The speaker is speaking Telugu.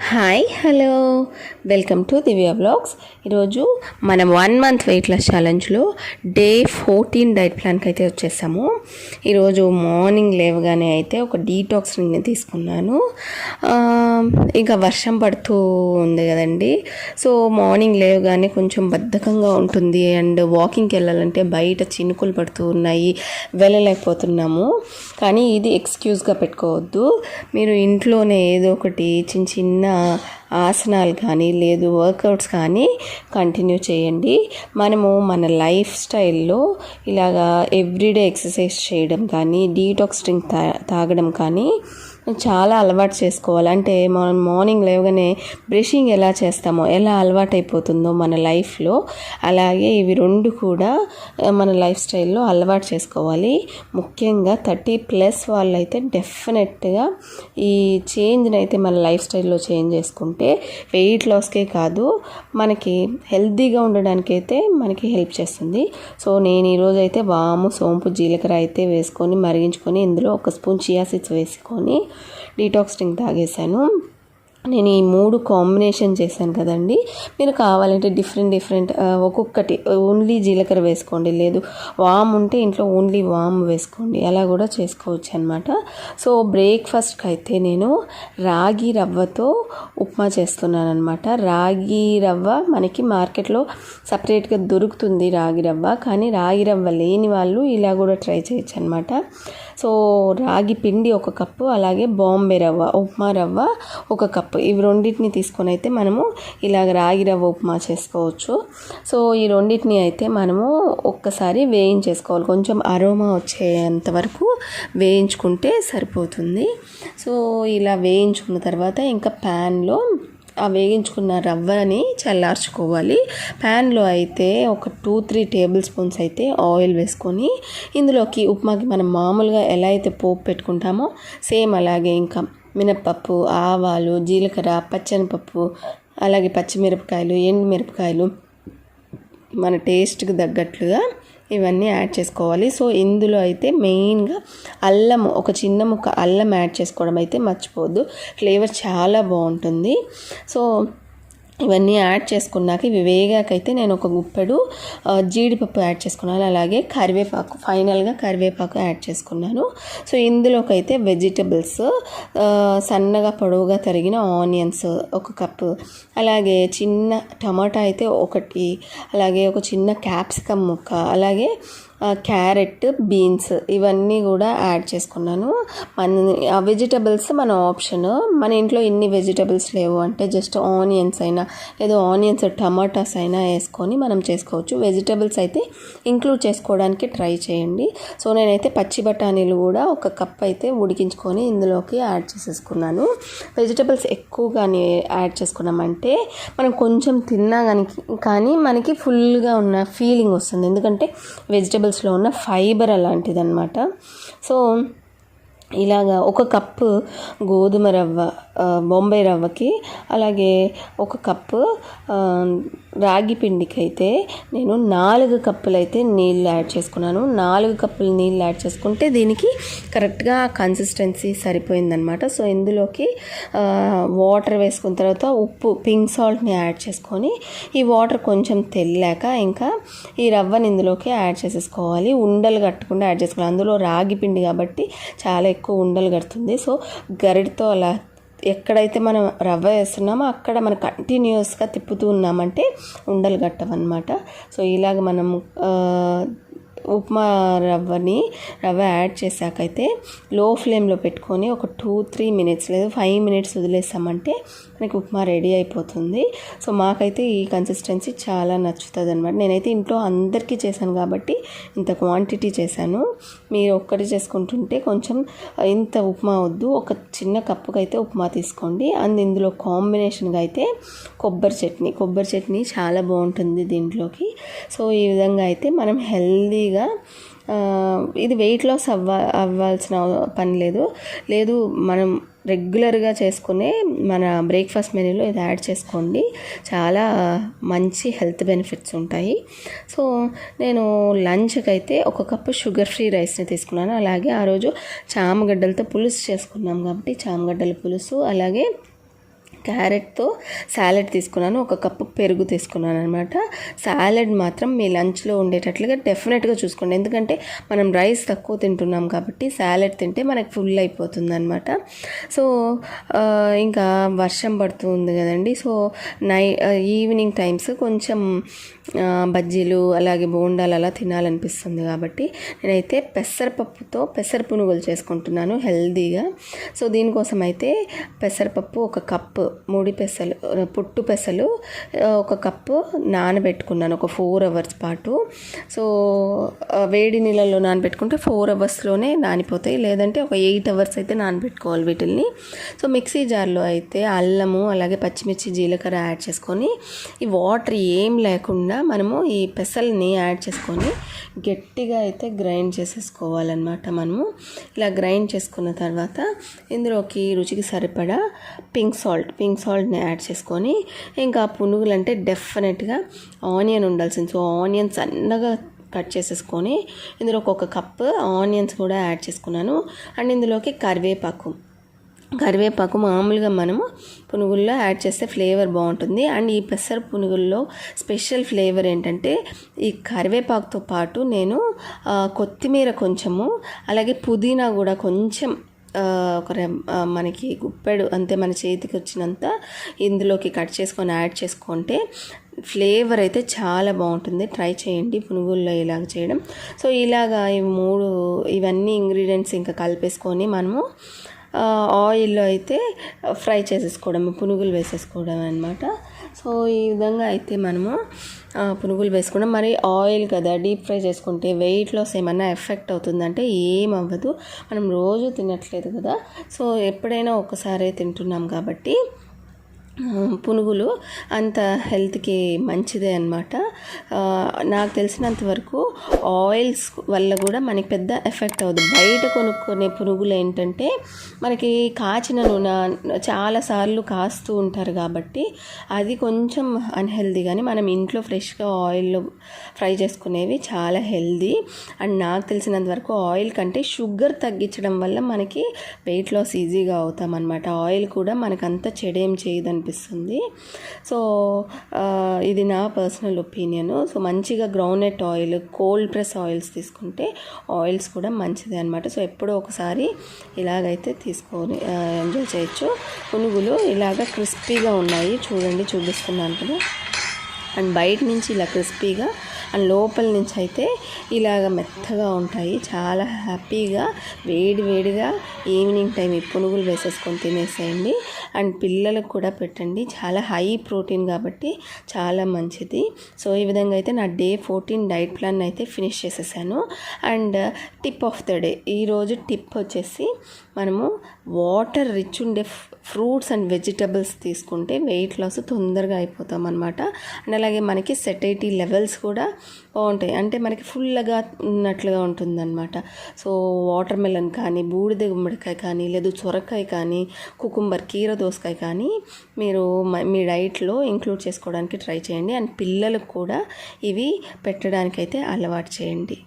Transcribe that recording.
Hi hello welcome to Divya vlogs. ఈరోజు మనం 1 మంత్ వెయిట్ లాస్ ఛాలెంజ్లో డే 14 డైట్ ప్లాన్కి అయితే వచ్చేసాము. ఈరోజు మార్నింగ్ లేవగానే అయితే ఒక డీటాక్స్ డ్రింక్ని తీసుకున్నాను. ఇంకా వర్షం పడుతూ ఉంది కదండి, సో మార్నింగ్ లేవగానే కొంచెం బద్ధకంగా ఉంటుంది అండ్ వాకింగ్కి వెళ్ళాలంటే బయట చినుకులు పడుతూ ఉన్నాయి, వెళ్ళలేకపోతున్నాము. కానీ ఇది ఎక్స్క్యూజ్గా పెట్టుకోవద్దు. మీరు ఇంట్లోనే ఏదో ఒకటి చిన్న చిన్న ఆసనాలు కానీ లేదు వర్కౌట్స్ కానీ కంటిన్యూ చేయండి. మనము మన లైఫ్ స్టైల్లో ఇలాగా ఎవ్రీడే ఎక్సర్సైజ్ చేయడం కానీ డీటాక్స్ డ్రింక్ తాగడం కానీ చాలా అలవాటు చేసుకోవాలి. అంటే మనం మార్నింగ్ లేవగానే బ్రషింగ్ ఎలా చేస్తామో, ఎలా అలవాటు అయిపోతుందో మన లైఫ్లో, అలాగే ఇవి రెండు కూడా మన లైఫ్ స్టైల్లో అలవాటు చేసుకోవాలి. ముఖ్యంగా 30+ వాళ్ళైతే డెఫినెట్గా ఈ చేంజ్ని అయితే మన లైఫ్ స్టైల్లో చేంజ్ చేసుకుంటే వెయిట్ లాస్కే కాదు, మనకి హెల్తీగా ఉండడానికైతే మనకి హెల్ప్ చేస్తుంది. సో నేను ఈరోజు అయితే వాము, సోంపు, జీలకర్ర అయితే వేసుకొని మరిగించుకొని ఇందులో 1 స్పూన్ చియా సీడ్స్ వేసుకొని డీటాక్స్ డ్రింక్ తాగేశాను. నేను ఈ 3 కాంబినేషన్ చేశాను కదండి. మీరు కావాలంటే డిఫరెంట్ ఒక్కొక్కటి ఓన్లీ జీలకర్ర వేసుకోండి, లేదు వామ్ ఉంటే ఇంట్లో ఓన్లీ వామ్ వేసుకోండి, అలా కూడా చేసుకోవచ్చు అనమాట. సో బ్రేక్ఫాస్ట్కి అయితే నేను రాగి రవ్వతో ఉప్మా చేస్తున్నాను అనమాట. రాగి రవ్వ మనకి మార్కెట్లో సపరేట్గా దొరుకుతుంది రాగి రవ్వ, కానీ రాగి రవ్వ లేని వాళ్ళు ఇలా కూడా ట్రై చేయొచ్చు అనమాట. సో రాగి పిండి 1 కప్పు, అలాగే బాంబే రవ్వ, ఉప్మా రవ్వ 1 కప్పు, ఇవి రెండింటిని తీసుకొని అయితే మనము ఇలాగ రాగి రవ్వ ఉప్మా చేసుకోవచ్చు. సో ఈ రెండింటిని అయితే మనము ఒక్కసారి వేయించేసుకోవాలి, కొంచెం అరోమా వచ్చేంత వరకు వేయించుకుంటే సరిపోతుంది. సో ఇలా వేయించుకున్న తర్వాత ఇంకా ప్యాన్లో ఆ వేగించుకున్న రవ్వని చల్లార్చుకోవాలి. ప్యాన్లో అయితే ఒక 2-3 టేబుల్ స్పూన్స్ అయితే ఆయిల్ వేసుకొని ఇందులోకి ఉప్మాకి మనం మామూలుగా ఎలా అయితే పోపు పెట్టుకుంటామో సేమ్ అలాగే ఇంకా మినప్పప్పు, ఆవాలు, జీలకర్ర, పచ్చనిపప్పు, అలాగే పచ్చిమిరపకాయలు, ఎండుమిరపకాయలు మన టేస్ట్కి తగ్గట్లుగా ఇవన్నీ యాడ్ చేసుకోవాలి. సో ఇందులో అయితే మెయిన్గా అల్లం, ఒక చిన్న ముక్క అల్లం యాడ్ చేసుకోవడం అయితే మర్చిపోవద్దు, ఫ్లేవర్ చాలా బాగుంటుంది. సో ఇవన్నీ యాడ్ చేసుకున్నాక ఇవి వేగాకైతే నేను 1 గుప్పెడు జీడిపప్పు యాడ్ చేసుకున్నాను, అలాగే కరివేపాకు, ఫైనల్గా కరివేపాకు యాడ్ చేసుకున్నాను. సో ఇందులోకైతే వెజిటబుల్స్ సన్నగా పొడవుగా తరిగిన ఆనియన్స్ 1 కప్పు, అలాగే చిన్న టమాటా అయితే 1, అలాగే ఒక చిన్న క్యాప్సికమ్ ముక్క, అలాగే క్యారెట్, బీన్స్ ఇవన్నీ కూడా యాడ్ చేసుకున్నాను. ఆ వెజిటబుల్స్ మన ఆప్షన్, మన ఇంట్లో ఇన్ని వెజిటబుల్స్ లేవు అంటే జస్ట్ ఆనియన్స్ అయినా లేదా ఆనియన్స్ టమాటాస్ అయినా వేసుకొని మనం చేసుకోవచ్చు. వెజిటబుల్స్ అయితే ఇంక్లూడ్ చేసుకోవడానికి ట్రై చేయండి. సో నేనైతే పచ్చి బఠానీలు కూడా 1 కప్ అయితే ఉడికించుకొని ఇందులోకి యాడ్ చేసేసుకున్నాను. వెజిటబుల్స్ ఎక్కువగానే యాడ్ చేసుకున్నామంటే మనం కొంచెం తిన్నా కానీ మనకి ఫుల్గా ఉన్న ఫీలింగ్ వస్తుంది, ఎందుకంటే వెజిటబుల్స్లో ఉన్న ఫైబర్ అలాంటిది అనమాట. సో ఇలాగా 1 కప్పు గోధుమ రవ్వ, బొంబాయి రవ్వకి, అలాగే 1 కప్పు రాగి పిండికి అయితే నేను 4 కప్పులు అయితే నీళ్ళు యాడ్ చేసుకున్నాను. 4 కప్పులు నీళ్ళు యాడ్ చేసుకుంటే దీనికి కరెక్ట్గా కన్సిస్టెన్సీ సరిపోయిందనమాట. సో ఇందులోకి వాటర్ వేసుకున్న తర్వాత ఉప్పు, పింక్ సాల్ట్ని యాడ్ చేసుకొని ఈ వాటర్ కొంచెం తెల్లాక ఇంకా ఈ రవ్వని ఇందులోకి యాడ్ చేసేసుకోవాలి. ఉండలు కట్టకుండా యాడ్ చేసుకోవాలి, అందులో రాగి పిండి కాబట్టి చాలా ఎక్కువ ఉండలు కడుతుంది. సో గరిటతో అలా ఎక్కడైతే మనం రవ్వ వేస్తున్నామో అక్కడ మనం కంటిన్యూస్గా తిప్పుతూ ఉన్నామంటే ఉండలు కట్టవన్నమాట. సో ఇలాగ మనం ఉప్మా రవ్వ యాడ్ చేశాకైతే లో ఫ్లేమ్లో పెట్టుకొని ఒక 2-3 మినిట్స్ లేదా 5 మినిట్స్ వదిలేసామంటే మనకి ఉప్మా రెడీ అయిపోతుంది. సో మాకైతే ఈ కన్సిస్టెన్సీ చాలా నచ్చుతుంది అనమాట. నేనైతే ఇంట్లో అందరికీ చేశాను కాబట్టి ఇంత క్వాంటిటీ చేశాను. మీరు ఒక్కటి చేసుకుంటుంటే కొంచెం ఇంత ఉప్మా వద్దు, ఒక చిన్న కప్పుకి అయితే ఉప్మా తీసుకోండి. అండ్ ఇందులో కాంబినేషన్గా అయితే కొబ్బరి చట్నీ చాలా బాగుంటుంది దీంట్లోకి. సో ఈ విధంగా అయితే మనం హెల్దీగా ఇది వెయిట్ లాస్ అవ్వాల్సిన పని లేదు మనం రెగ్యులర్గా చేసుకునే మన బ్రేక్ఫాస్ట్ మెనూలో ఇది యాడ్ చేసుకోండి, చాలా మంచి హెల్త్ బెనిఫిట్స్ ఉంటాయి. సో నేను లంచ్కి అయితే 1 కప్పు షుగర్ ఫ్రీ రైస్ని తీసుకున్నాను. అలాగే ఆ రోజు చామగడ్డలతో పులుసు చేసుకున్నాం కాబట్టి చామగడ్డల పులుసు, అలాగే క్యారెట్తో సాలెడ్ తీసుకున్నాను, 1 కప్పు పెరుగు తీసుకున్నాను అనమాట. సాలెడ్ మాత్రం మీ లంచ్లో ఉండేటట్లుగా డెఫినెట్గా చూసుకోండి, ఎందుకంటే మనం రైస్ తక్కువ తింటున్నాం కాబట్టి సాలెడ్ తింటే మనకు ఫుల్ అయిపోతుంది అనమాట. సో ఇంకా వర్షం పడుతుంది కదండి, సో ఈవినింగ్ టైమ్స్ కొంచెం బజ్జీలు అలాగే బోండాలు అలా తినాలనిపిస్తుంది కాబట్టి నేనైతే పెసరపప్పుతో పెసర పునుగులు చేసుకుంటున్నాను హెల్దీగా. సో దీనికోసం అయితే పెసరపప్పు 1 కప్పు, ముడి పెసలు, పుట్టు పెసలు 1 కప్పు నానబెట్టుకున్నాను ఒక 4 అవర్స్ పాటు. సో వేడి నీళ్ళల్లో నానబెట్టుకుంటే 4 అవర్స్లోనే నానిపోతాయి, లేదంటే ఒక 8 అవర్స్ అయితే నానబెట్టుకోవాలి వీటిల్ని. సో మిక్సీ జార్లో అయితే అల్లము అలాగే పచ్చిమిర్చి జీలకర్ర యాడ్ చేసుకొని ఈ వాటర్ ఏం లేకుండా మనము ఈ పెసల్ని యాడ్ చేసుకొని గట్టిగా అయితే గ్రైండ్ చేసేసుకోవాలన్నమాట. మనము ఇలా గ్రైండ్ చేసుకున్న తర్వాత ఇందులోకి రుచికి సరిపడా పింక్ సాల్ట్ని యాడ్ చేసుకొని, ఇంకా పునుగులు అంటే డెఫినెట్గా ఆనియన్ ఉండాల్సింది. సో ఆనియన్ సన్నగా కట్ చేసేసుకొని ఇందులోకి 1 కప్పు ఆనియన్స్ కూడా యాడ్ చేసుకున్నాను. అండ్ ఇందులోకి కరివేపాకు మామూలుగా మనము పునుగుల్లో యాడ్ చేస్తే ఫ్లేవర్ బాగుంటుంది. అండ్ ఈ పెసర పునుగుల్లో స్పెషల్ ఫ్లేవర్ ఏంటంటే ఈ కరివేపాకుతో పాటు నేను కొత్తిమీర కొంచెము అలాగే పుదీనా కూడా కొంచెం మనకి గుప్పెడు అంతే, మన చేతికి వచ్చినంత ఇందులోకి కట్ చేసుకొని యాడ్ చేసుకుంటే ఫ్లేవర్ అయితే చాలా బాగుంటుంది. ట్రై చేయండి పునుగుల్లో ఇలాగ చేయడం. సో ఇలాగా ఇవన్నీ ఇంగ్రీడియంట్స్ ఇంకా కలిపేసుకొని మనము ఆయిల్లో అయితే ఫ్రై చేసేసుకోవడం, పునుగులు వేసేసుకోవడం అనమాట. సో ఈ విధంగా అయితే మనము పునుగులు వేసుకోవడం. మరి ఆయిల్ కదా, డీప్ ఫ్రై చేసుకుంటే వెయిట్ లాస్ ఏమన్నా ఎఫెక్ట్ అవుతుందంటే ఏం అవ్వదు, మనం రోజు తినట్లేదు కదా, సో ఎప్పుడైనా ఒకసారి తింటున్నాం కాబట్టి పునుగులు అంత హెల్త్కి మంచిదే అనమాట. నాకు తెలిసినంత వరకు ఆయిల్స్ వల్ల కూడా మనకి పెద్ద ఎఫెక్ట్ అవ్వదు. బయట కొనుక్కునే పునుగులు ఏంటంటే మనకి కాచిన నూనె చాలాసార్లు కాస్తూ ఉంటారు కాబట్టి అది కొంచెం అన్హెల్దీ, కానీ మనం ఇంట్లో ఫ్రెష్గా ఆయిల్లో ఫ్రై చేసుకునేవి చాలా హెల్దీ. అండ్ నాకు తెలిసినంత వరకు ఆయిల్ కంటే షుగర్ తగ్గించడం వల్ల మనకి వెయిట్ లాస్ ఈజీగా అవుతాం అనమాట. ఆయిల్ కూడా మనకంత చెడేం చేయదని అనిపిస్తుంది. సో ఇది నా పర్సనల్ ఒపీనియన్. సో మంచిగా groundnut oil, cold press oils తీసుకుంటే ఆయిల్స్ కూడా మంచిదే అనమాట. సో ఎప్పుడో ఒకసారి ఇలాగైతే తీసుకొని ఎంజాయ్ చేయొచ్చు. పునుగులు ఇలాగ క్రిస్పీగా ఉన్నాయి, చూడండి చూపిస్తున్నాను కదా. అండ్ బయట నుంచి ఇలా క్రిస్పీగా అండ్ లోపల నుంచి అయితే ఇలాగ మెత్తగా ఉంటాయి. చాలా హ్యాపీగా వేడిగా ఈవినింగ్ టైం ఈ పునుగులు వేసేసుకొని తినేసేయండి. అండ్ పిల్లలకు కూడా పెట్టండి, చాలా హై ప్రోటీన్ కాబట్టి చాలా మంచిది. సో ఈ విధంగా అయితే నా డే 14 డైట్ ప్లాన్ అయితే ఫినిష్ చేసేసాను. And tip of the day, ఈరోజు టిప్ వచ్చేసి మనము వాటర్ రిచ్ ఉండే ఫ్రూట్స్ అండ్ వెజిటబుల్స్ తీసుకుంటే వెయిట్ లాస్ తొందరగా అయిపోతాం అనమాట. అండ్ అలాగే మనకి సెటైటీ లెవెల్స్ కూడా బాగుంటాయి, అంటే మనకి ఫుల్గా ఉన్నట్లుగా ఉంటుందన్నమాట. సో వాటర్ మెలన్ కానీ, బూడిద గుమ్మడికాయ కానీ, లేదు సొరకాయ కానీ, కుకుంబర్, కీర దోసకాయ కానీ మీరు మీ డైట్లో ఇంక్లూడ్ చేసుకోవడానికి ట్రై చేయండి. అండ్ పిల్లలకు కూడా ఇవి పెట్టడానికైతే అలవాటు చేయండి.